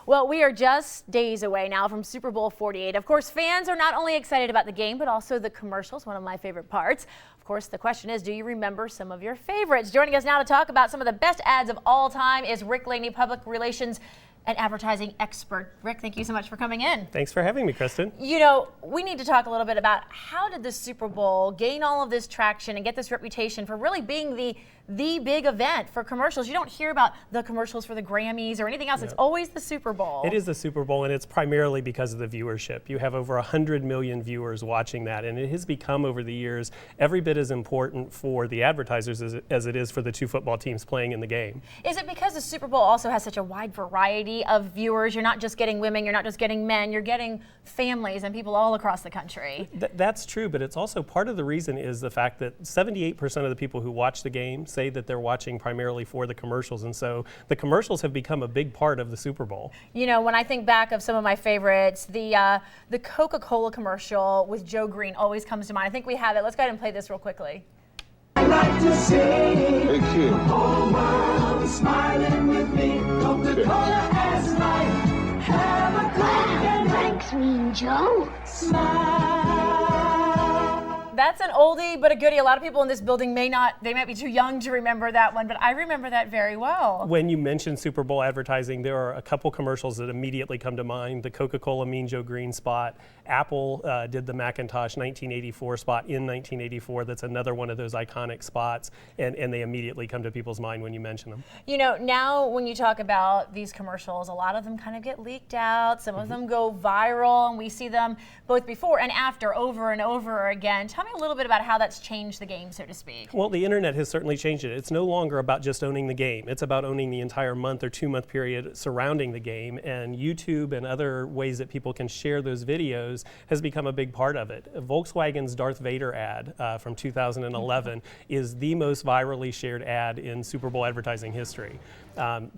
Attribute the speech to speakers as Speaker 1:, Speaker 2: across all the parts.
Speaker 1: Well, we are just days away now from Super Bowl 48. Of course, fans are not only excited about the game, but also the commercials, one of my favorite parts. Of course, the question is, do you remember some of your favorites? Joining us now to talk about some of the best ads of all time is Rick Laney, public relations and advertising expert. Rick, thank you so much for coming in.
Speaker 2: Thanks for having me, Kristen.
Speaker 1: You know, we need to talk a little bit about how did the Super Bowl gain all of this traction and get this reputation for really being the big event for commercials. You don't hear about the commercials for the Grammys or anything else. It's always the Super Bowl.
Speaker 2: It is the Super Bowl, and it's primarily because of the viewership. You have over 100 million viewers watching that, and it has become over the years every bit as important for the advertisers as it is for the two football teams playing in the game.
Speaker 1: Is it because the Super Bowl also has such a wide variety of viewers? You're not just getting women, you're not just getting men, you're getting families and people all across the country.
Speaker 2: That's true, but it's also part of the reason is the fact that 78% of the people who watch the game say that they're watching primarily for the commercials, and so the commercials have become a big part of the Super Bowl.
Speaker 1: You know, when I think back of some of my favorites, the Coca-Cola commercial with Joe Green always comes to mind. I think we have it. Let's go ahead and play this real quickly.
Speaker 3: I like to see the whole world is smiling with me. Coca-Cola as life. Have a Coke and
Speaker 4: Thanks, Mean Joe.
Speaker 3: smile.
Speaker 1: That's an oldie but a goodie. A lot of people in this building they might be too young to remember that one, but I remember that very well.
Speaker 2: When you mention Super Bowl advertising, there are a couple commercials that immediately come to mind. The Coca-Cola Mean Joe Green spot. Apple did the Macintosh 1984 spot in 1984. That's another one of those iconic spots, and they immediately come to people's mind when you mention them.
Speaker 1: You know, now when you talk about these commercials, a lot of them kind of get leaked out. Some of them go viral, and we see them both before and after over and over again. Tell me a little bit about how that's changed the game, so to speak.
Speaker 2: Well, the internet has certainly changed it. It's no longer about just owning the game. It's about owning the entire month or 2 month period surrounding the game, and YouTube and other ways that people can share those videos has become a big part of it. Volkswagen's Darth Vader ad from 2011 is the most virally shared ad in Super Bowl advertising history.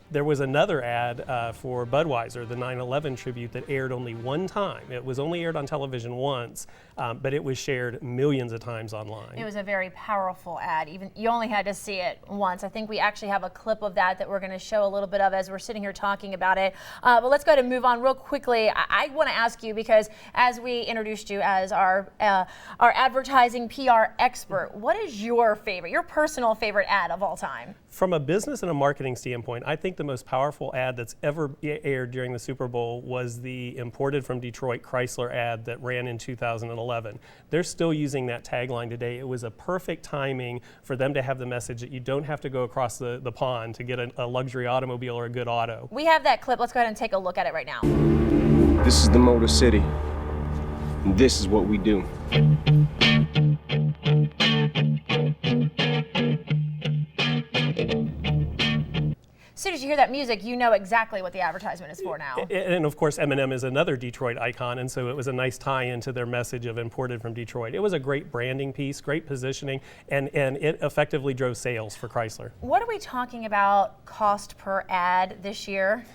Speaker 2: There was another ad for Budweiser, the 9/11 tribute, that aired only one time. It was only aired on television once, but it was shared millions of times online.
Speaker 1: It was a very powerful ad. Even you only had to see it once. I think we actually have a clip of that we're going to show a little bit of as we're sitting here talking about it. But let's go ahead and move on real quickly. I want to ask you, because as we introduced you as our advertising PR expert, what is your personal favorite ad of all time?
Speaker 2: From a business and a marketing standpoint, I think the most powerful ad that's ever aired during the Super Bowl was the imported from Detroit Chrysler ad that ran in 2011. They're still using that tagline today. It was a perfect timing for them to have the message that you don't have to go across the pond to get a luxury automobile or a good auto.
Speaker 1: We have that clip. Let's go ahead and take a look at it right now.
Speaker 5: This is the Motor City. And this is what we do.
Speaker 1: As soon as you hear that music, you know exactly what the advertisement is for now.
Speaker 2: And of course, M&M is another Detroit icon, and so it was a nice tie-in to their message of imported from Detroit. It was a great branding piece, great positioning, and it effectively drove sales for Chrysler.
Speaker 1: What are we talking about cost per ad this year?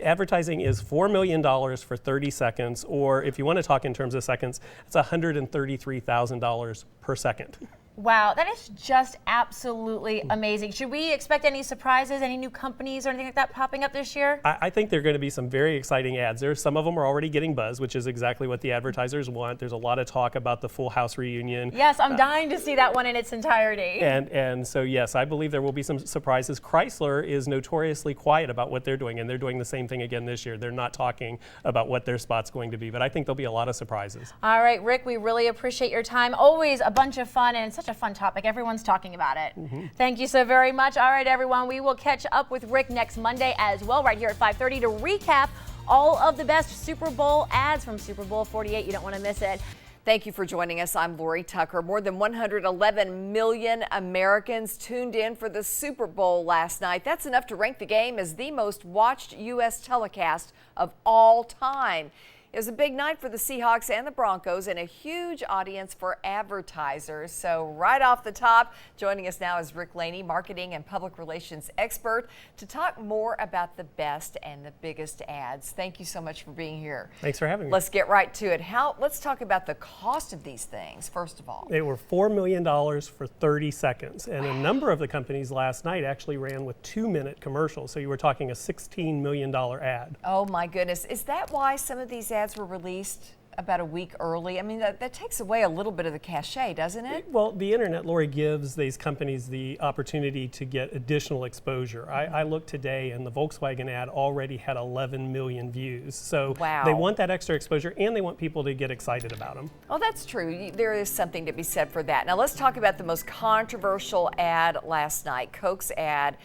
Speaker 2: Advertising is $4 million for 30 seconds, or if you want to talk in terms of seconds, it's $133,000 per second.
Speaker 1: Wow, that is just absolutely amazing. Should we expect any surprises, any new companies or anything like that popping up this year?
Speaker 2: I think there are going to be some very exciting ads. Some of them are already getting buzz, which is exactly what the advertisers want. There's a lot of talk about the Full House reunion.
Speaker 1: Yes, I'm dying to see that one in its entirety.
Speaker 2: And so yes, I believe there will be some surprises. Chrysler is notoriously quiet about what they're doing, and they're doing the same thing again this year. They're not talking about what their spot's going to be, but I think there'll be a lot of surprises.
Speaker 1: All right, Rick, we really appreciate your time. Always a bunch of fun, and such a fun topic. Everyone's talking about it. Thank you so very much. All right, everyone, we will catch up with Rick next Monday as well, right here at 5:30 to recap all of the best Super Bowl ads from Super Bowl 48. You don't want to miss it.
Speaker 6: Thank you for joining us. I'm Lori Tucker. More than 111 million Americans tuned in for the Super Bowl last night. That's enough to rank the game as the most watched U.S. telecast of all time. It was a big night for the Seahawks and the Broncos and a huge audience for advertisers. So right off the top, joining us now is Rick Laney, marketing and public relations expert, to talk more about the best and the biggest ads. Thank you so much for being here.
Speaker 2: Thanks for having me.
Speaker 6: Let's get right to it. Let's talk about the cost of these things, first of all.
Speaker 2: They were $4 million for 30 seconds, and a number of the companies last night actually ran with 2-minute commercials, so you were talking a $16 million ad.
Speaker 6: Oh my goodness. Is that why some of these ads were released about a week early? I mean, that takes away a little bit of the cachet, doesn't it?
Speaker 2: Well, the internet, Lori, gives these companies the opportunity to get additional exposure. I looked today and the Volkswagen ad already had 11 million views. So
Speaker 6: wow.
Speaker 2: They want that extra exposure and they want people to get excited about them.
Speaker 6: Well, that's true. There is something to be said for that. Now let's talk about the most controversial ad last night, Coke's ad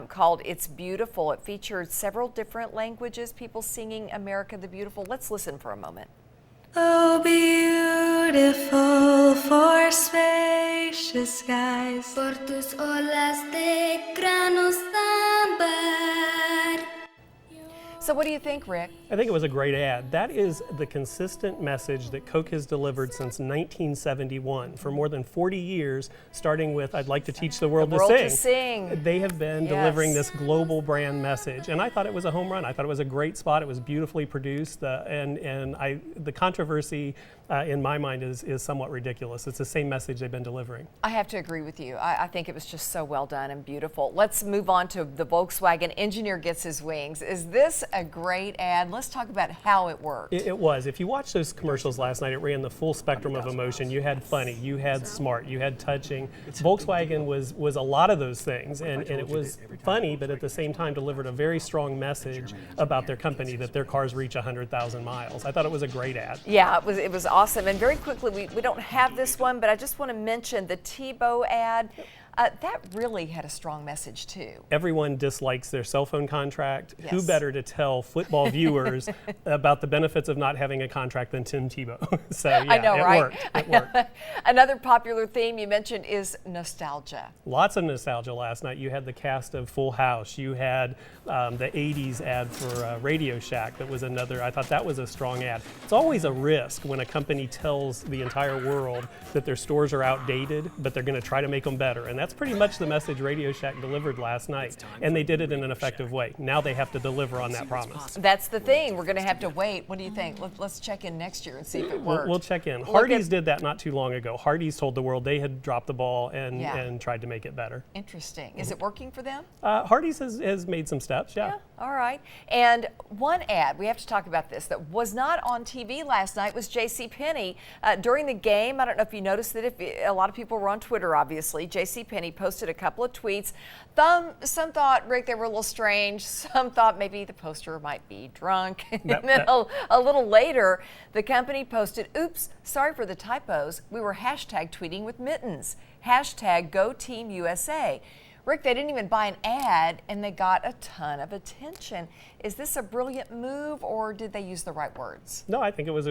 Speaker 6: called It's Beautiful. It featured several different languages, people singing America the Beautiful. Let's listen for a moment.
Speaker 4: Oh, beautiful for spacious skies, por tus olas de granos ámbar.
Speaker 6: So what do you think, Rick?
Speaker 2: I think it was a great ad. That is the consistent message that Coke has delivered since 1971. For more than 40 years, starting with I'd like to teach the world, to sing. They have been delivering this global brand message. And I thought it was a home run. I thought it was a great spot. It was beautifully produced. The controversy in my mind is somewhat ridiculous. It's the same message they've been delivering.
Speaker 6: I have to agree with you. I think it was just so well done and beautiful. Let's move on to the Volkswagen Engineer Gets His Wings. Is this a great ad? Let's talk about how it worked.
Speaker 2: It was. If you watched those commercials last night, it ran the full spectrum of emotion. You had funny, you had smart, you had touching. Volkswagen was a lot of those things, and it was funny, but at the same time delivered a very strong message about their company, that their cars reach 100,000 miles. I thought it was a great ad.
Speaker 6: Yeah, it was awesome. And very quickly, we don't have this one, but I just want to mention the Tebow ad. That really had a strong message too.
Speaker 2: Everyone dislikes their cell phone contract.
Speaker 6: Yes.
Speaker 2: Who better to tell football viewers about the benefits of not having a contract than Tim Tebow? So yeah,
Speaker 6: I know, right?
Speaker 2: It worked.
Speaker 6: Another popular theme you mentioned is nostalgia.
Speaker 2: Lots of nostalgia last night. You had the cast of Full House. You had the 80s ad for Radio Shack. That was another. I thought that was a strong ad. It's always a risk when a company tells the entire world that their stores are outdated, but they're going to try to make them better. And that's pretty much the message Radio Shack delivered last night. And they did it in an effective way. Now they have to deliver on that promise.
Speaker 6: That's the thing. We're going to have to wait. What do you think? Let's check in next year and see if it worked.
Speaker 2: We'll check in. Hardee's did that not too long ago. Hardee's told the world they had dropped the ball and tried to make it better.
Speaker 6: Interesting. Is it working for them?
Speaker 2: Hardee's has made some steps, yeah.
Speaker 6: All right. And one ad, we have to talk about this, that was not on TV last night was JCPenney. During the game, I don't know if you noticed that a lot of people were on Twitter, obviously. JCPenney posted a couple of tweets. Some thought, Rick, they were a little strange. Some thought maybe the poster might be drunk. And then a little later, the company posted, oops, sorry for the typos. We were hashtag tweeting with mittens. Hashtag GoTeamUSA. Rick, they didn't even buy an ad, and they got a ton of attention. Is this a brilliant move, or did they use the right words?
Speaker 2: No, I think it was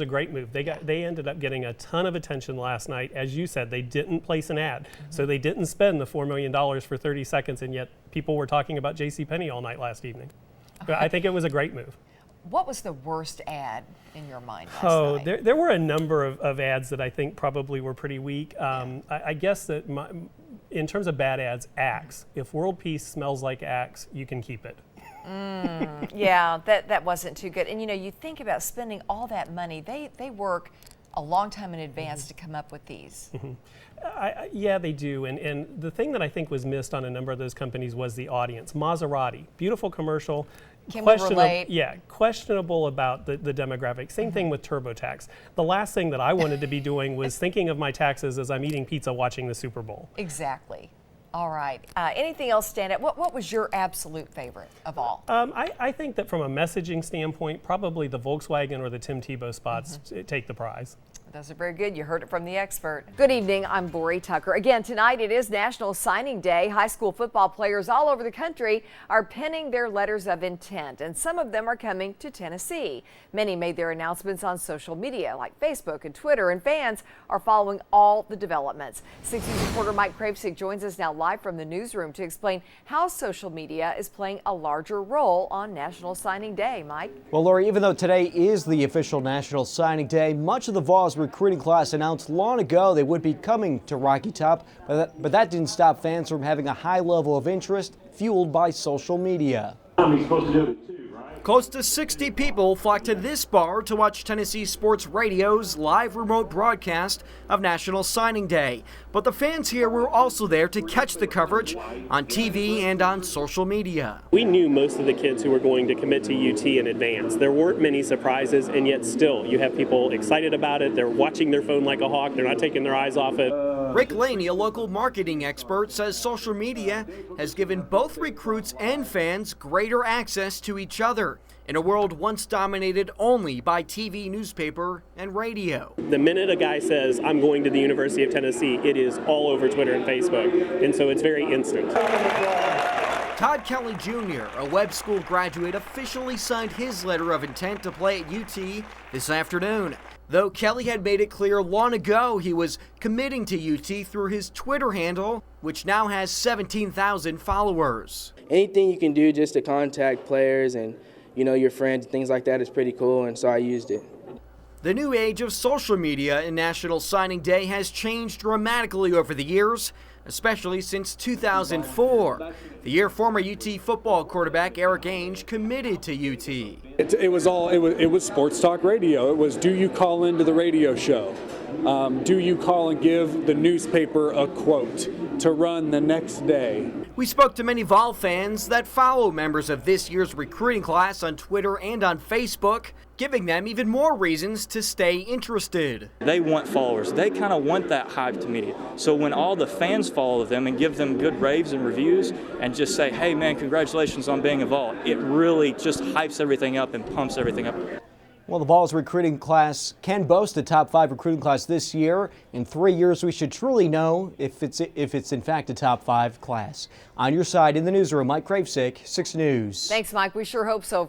Speaker 2: a great move. They ended up getting a ton of attention last night. As you said, they didn't place an ad, so they didn't spend the $4 million for 30 seconds, and yet people were talking about JCPenney all night last evening. Okay. I think it was a great move.
Speaker 6: What was the worst ad in your mind last night?
Speaker 2: There were a number of ads that I think probably were pretty weak. I guess that in terms of bad ads, Axe. If World Peace smells like Axe, you can keep it.
Speaker 6: Yeah, that wasn't too good. And you know, you think about spending all that money. They work a long time in advance to come up with these.
Speaker 2: Yeah, they do. And the thing that I think was missed on a number of those companies was the audience. Maserati, beautiful commercial.
Speaker 6: Can we relate?
Speaker 2: Yeah, questionable about the demographic. Same thing with TurboTax. The last thing that I wanted to be doing was thinking of my taxes as I'm eating pizza watching the Super Bowl.
Speaker 6: Exactly. All right. Anything else stand out? What was your absolute favorite of all?
Speaker 2: I think that from a messaging standpoint, probably the Volkswagen or the Tim Tebow spots take the prize.
Speaker 6: Those are very good. You heard it from the expert. Good evening. I'm Lori Tucker. Again, tonight it is National Signing Day. High school football players all over the country are penning their letters of intent, and some of them are coming to Tennessee. Many made their announcements on social media like Facebook and Twitter, and fans are following all the developments. 6 News reporter Mike Kravsik joins us now live from the newsroom to explain how social media is playing a larger role on National Signing Day. Mike?
Speaker 7: Well, Lori, even though today is the official National Signing Day, much of the Vols recruiting class announced long ago they would be coming to Rocky Top, but that didn't stop fans from having a high level of interest fueled by social media.
Speaker 8: He's supposed to do it too, right? Close to 60 people flocked to this bar to watch Tennessee Sports Radio's live remote broadcast of National Signing Day. But the fans here were also there to catch the coverage on TV and on social media.
Speaker 2: We knew most of the kids who were going to commit to UT in advance. There weren't many surprises, and yet still you have people excited about it. They're watching their phone like a hawk. They're not taking their eyes off it.
Speaker 8: Rick Laney, a local marketing expert, says social media has given both recruits and fans greater access to each other in a world once dominated only by TV, newspaper, and radio.
Speaker 2: The minute a guy says, I'm going to the University of Tennessee, it is all over Twitter and Facebook, and so it's very instant.
Speaker 8: Todd Kelly Jr., a web school graduate, officially signed his letter of intent to play at UT this afternoon. Though Kelly had made it clear long ago he was committing to UT through his Twitter handle, which now has 17,000 followers.
Speaker 9: Anything you can do just to contact players and, your friends, things like that is pretty cool, and so I used it.
Speaker 8: The new age of social media in National Signing Day has changed dramatically over the years, especially since 2004, the year former UT football quarterback Eric Ainge committed to UT.
Speaker 10: It was sports talk radio. It was, do you call into the radio show? Do you call and give the newspaper a quote to run the next day?
Speaker 8: We spoke to many Vol fans that follow members of this year's recruiting class on Twitter and on Facebook, giving them even more reasons to stay interested.
Speaker 11: They want followers. They kind of want that hype to media. So when all the fans follow them and give them good raves and reviews and just say, hey man, congratulations on being a Vol, it really just hypes everything up and pumps everything up.
Speaker 7: Well, the Vols recruiting class can boast a top 5 recruiting class this year. In 3 years, we should truly know if it's in fact a top 5 class. On your side in the newsroom, Mike Kravsik, 6 News.
Speaker 6: Thanks, Mike. We sure hope so.